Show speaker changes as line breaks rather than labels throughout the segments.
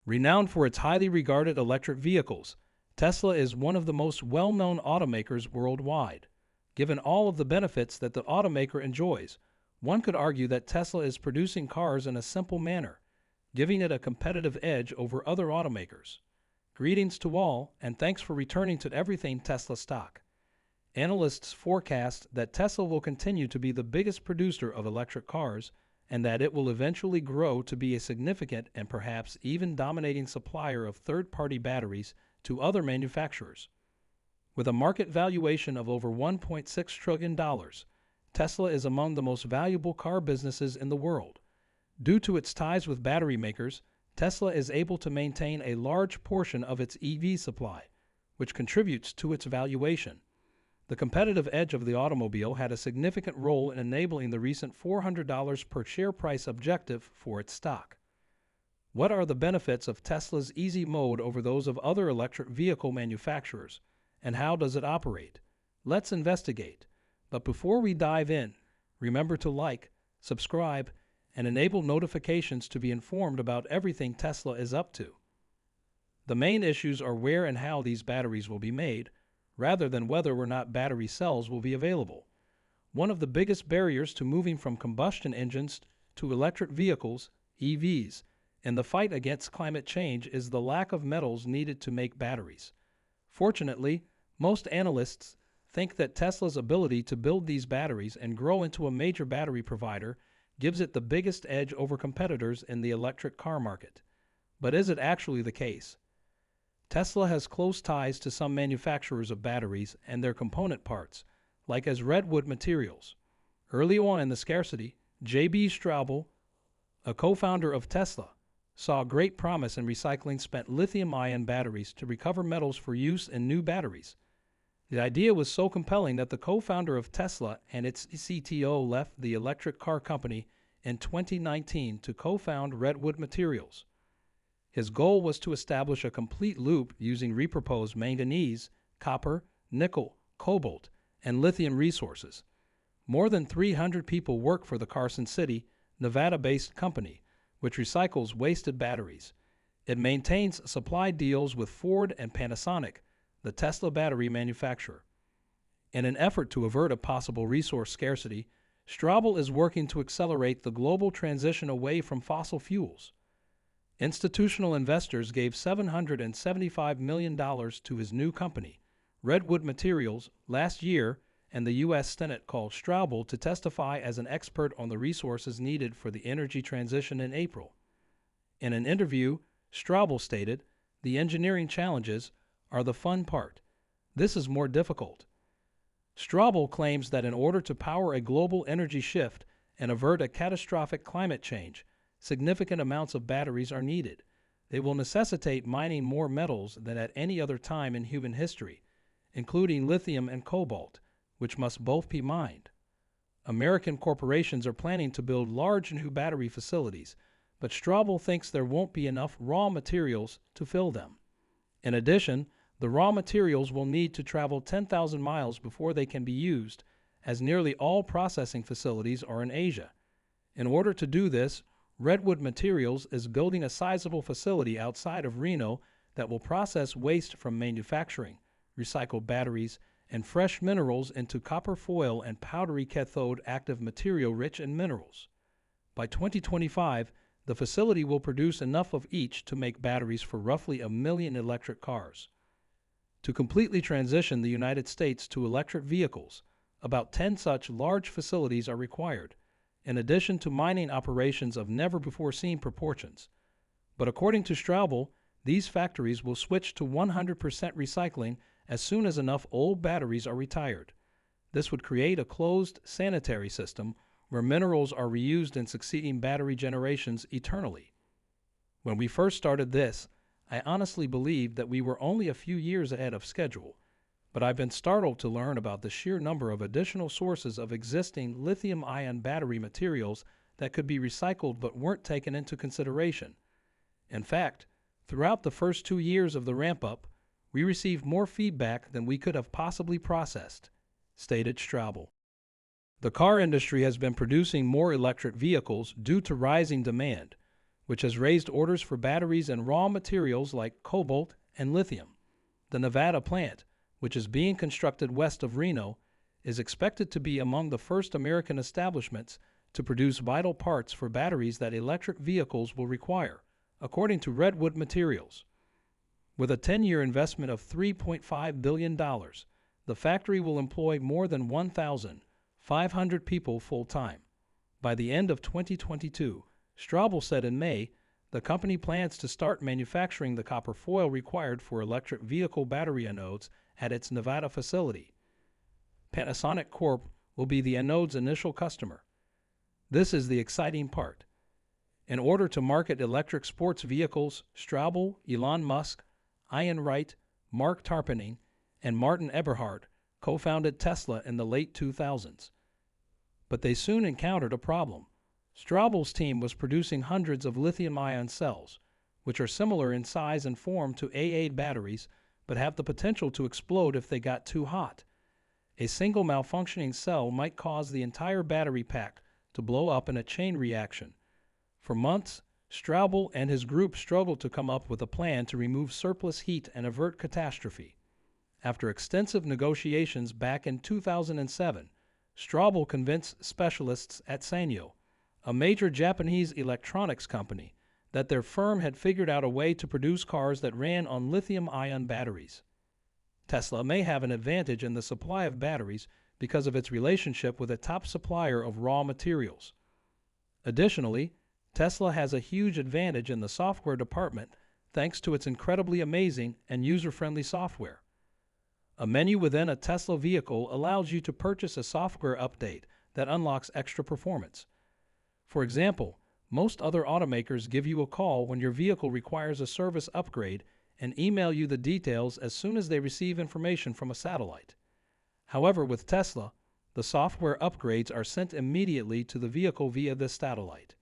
Renowned for its highly regarded electric vehicles, Tesla is one of the most well-known automakers worldwide. Given all of the benefits that the automaker enjoys, one could argue that Tesla is producing cars in a simple manner, giving it a competitive edge over other automakers. Greetings to all, and thanks for returning to Everything Tesla stock. Analysts forecast that Tesla will continue to be the biggest producer of electric cars and that it will eventually grow to be a significant and perhaps even dominating supplier of third-party batteries to other manufacturers. With a market valuation of over $1.6 trillion, Tesla is among the most valuable car businesses in the world. Due to its ties with battery makers, Tesla is able to maintain a large portion of its EV supply, which contributes to its valuation. The competitive edge of the automobile had a significant role in enabling the recent $400 per share price objective for its stock. What are the benefits of Tesla's easy mode over those of other electric vehicle manufacturers, and how does it operate? Let's investigate. But before we dive in, remember to like, subscribe, and enable notifications to be informed about everything Tesla is up to. The main issues are where and how these batteries will be made, rather than whether or not battery cells will be available. One of the biggest barriers to moving from combustion engines to electric vehicles, EVs, in the fight against climate change is the lack of metals needed to make batteries. Fortunately, most analysts think that Tesla's ability to build these batteries and grow into a major battery provider gives it the biggest edge over competitors in the electric car market. But is it actually the case? Tesla has close ties to some manufacturers of batteries and their component parts, like as redwood materials. Early on in the scarcity, J.B. Straubel, a co-founder of Tesla, saw great promise in recycling spent lithium-ion batteries to recover metals for use in new batteries. The idea was so compelling that the co-founder of Tesla and its CTO left the electric car company in 2019 to co-found Redwood Materials. His goal was to establish a complete loop using repurposed manganese, copper, nickel, cobalt, and lithium resources. More than 300 people work for the Carson City, Nevada-based company, which recycles wasted batteries. It maintains supply deals with Ford and Panasonic, the Tesla battery manufacturer. In an effort to avert a possible resource scarcity, Straubel is working to accelerate the global transition away from fossil fuels. Institutional investors gave $775 million to his new company, Redwood Materials, last year, and the U.S. Senate called Straubel to testify as an expert on the resources needed for the energy transition in April. In an interview, Straubel stated, "The engineering challenges are the fun part. This is more difficult." Straubel claims that in order to power a global energy shift and avert a catastrophic climate change, significant amounts of batteries are needed. They will necessitate mining more metals than at any other time in human history, including lithium and cobalt, which must both be mined. American corporations are planning to build large new battery facilities, but Straubel thinks there won't be enough raw materials to fill them. In addition, the raw materials will need to travel 10,000 miles before they can be used, as nearly all processing facilities are in Asia. In order to do this, Redwood Materials is building a sizable facility outside of Reno that will process waste from manufacturing, recycled batteries, and fresh minerals into copper foil and powdery cathode active material rich in minerals. By 2025, the facility will produce enough of each to make batteries for roughly 1 million electric cars. To completely transition the United States to electric vehicles, about 10 such large facilities are required, in addition to mining operations of never-before-seen proportions. But according to Straubel, these factories will switch to 100% recycling as soon as enough old batteries are retired. This would create a closed sanitary system where minerals are reused in succeeding battery generations eternally. When we first started this, I honestly believed that we were only a few years ahead of schedule, but I've been startled to learn about the sheer number of additional sources of existing lithium-ion battery materials that could be recycled but weren't taken into consideration. In fact, throughout the first 2 years of the ramp-up, we received more feedback than we could have possibly processed, stated Straubel. The car industry has been producing more electric vehicles due to rising demand, which has raised orders for batteries and raw materials like cobalt and lithium. The Nevada plant, which is being constructed west of Reno, is expected to be among the first American establishments to produce vital parts for batteries that electric vehicles will require, according to Redwood Materials. With a 10-year investment of $3.5 billion, the factory will employ more than 1,500 people full-time. By the end of 2022, Straubel said in May, the company plans to start manufacturing the copper foil required for electric vehicle battery anodes at its Nevada facility. Panasonic Corp will be the anode's initial customer. This is the exciting part. In order to market electric sports vehicles, Straubel, Elon Musk, Ian Wright, Mark Tarpenning, and Martin Eberhard co-founded Tesla in the late 2000s. But they soon encountered a problem. Straubel's team was producing hundreds of lithium-ion cells, which are similar in size and form to AA batteries, but have the potential to explode if they got too hot. A single malfunctioning cell might cause the entire battery pack to blow up in a chain reaction. For months, Straubel and his group struggled to come up with a plan to remove surplus heat and avert catastrophe. After extensive negotiations back in 2007, Straubel convinced specialists at Sanyo, a major Japanese electronics company, that their firm had figured out a way to produce cars that ran on lithium-ion batteries. Tesla may have an advantage in the supply of batteries because of its relationship with a top supplier of raw materials. Additionally, Tesla has a huge advantage in the software department thanks to its incredibly amazing and user-friendly software. A menu within a Tesla vehicle allows you to purchase a software update that unlocks extra performance. For example, most other automakers give you a call when your vehicle requires a service upgrade and email you the details as soon as they receive information from a satellite. However, with Tesla, the software upgrades are sent immediately to the vehicle via this satellite.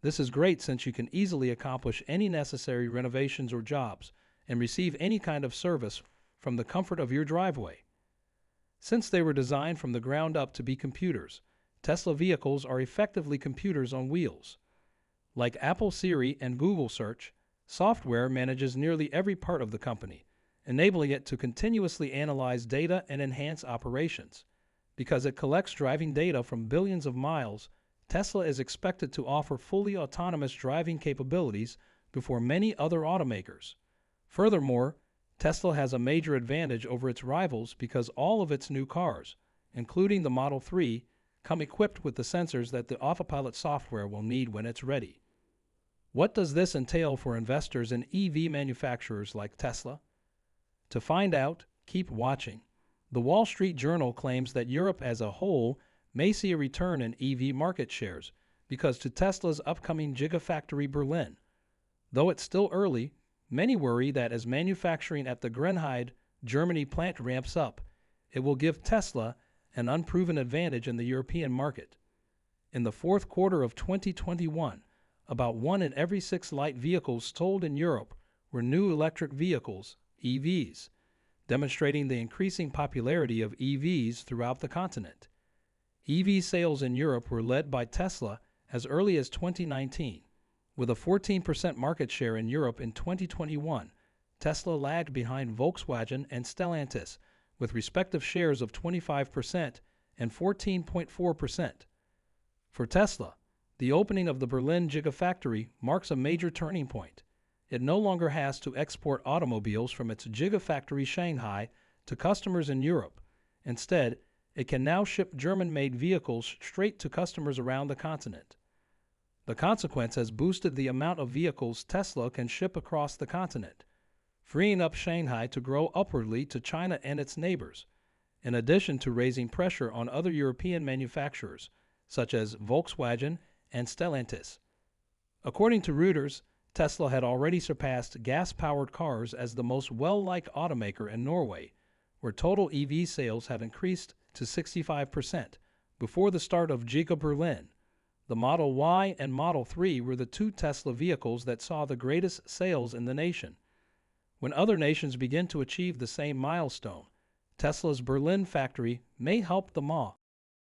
This is great since you can easily accomplish any necessary renovations or jobs and receive any kind of service from the comfort of your driveway. Since they were designed from the ground up to be computers, Tesla vehicles are effectively computers on wheels. Like Apple Siri and Google Search, software manages nearly every part of the company, enabling it to continuously analyze data and enhance operations. Because it collects driving data from billions of miles, Tesla is expected to offer fully autonomous driving capabilities before many other automakers. Furthermore, Tesla has a major advantage over its rivals because all of its new cars, including the Model 3, come equipped with the sensors that the autopilot software will need when it's ready. What does this entail for investors in EV manufacturers like Tesla? To find out, keep watching. The Wall Street Journal claims that Europe as a whole may see a return in EV market shares because to Tesla's upcoming Gigafactory Berlin. Though it's still early, many worry that as manufacturing at the Grünheide, Germany plant ramps up, it will give Tesla an unproven advantage in the European market. In the fourth quarter of 2021, about 1 in every 6 light vehicles sold in Europe were new electric vehicles, EVs, demonstrating the increasing popularity of EVs throughout the continent. EV sales in Europe were led by Tesla as early as 2019. With a 14% market share in Europe in 2021, Tesla lagged behind Volkswagen and Stellantis with respective shares of 25% and 14.4%. For Tesla, the opening of the Berlin Gigafactory marks a major turning point. It no longer has to export automobiles from its Gigafactory Shanghai to customers in Europe. Instead, it can now ship German-made vehicles straight to customers around the continent. The consequence has boosted the amount of vehicles Tesla can ship across the continent, freeing up Shanghai to grow upwardly to China and its neighbors, in addition to raising pressure on other European manufacturers, such as Volkswagen and Stellantis. According to Reuters, Tesla had already surpassed gas-powered cars as the most well-liked automaker in Norway, where total EV sales had increased to 65% before the start of Giga Berlin. The Model Y and Model 3 were the 2 Tesla vehicles that saw the greatest sales in the nation. When other nations begin to achieve the same milestone, Tesla's Berlin factory may help them all.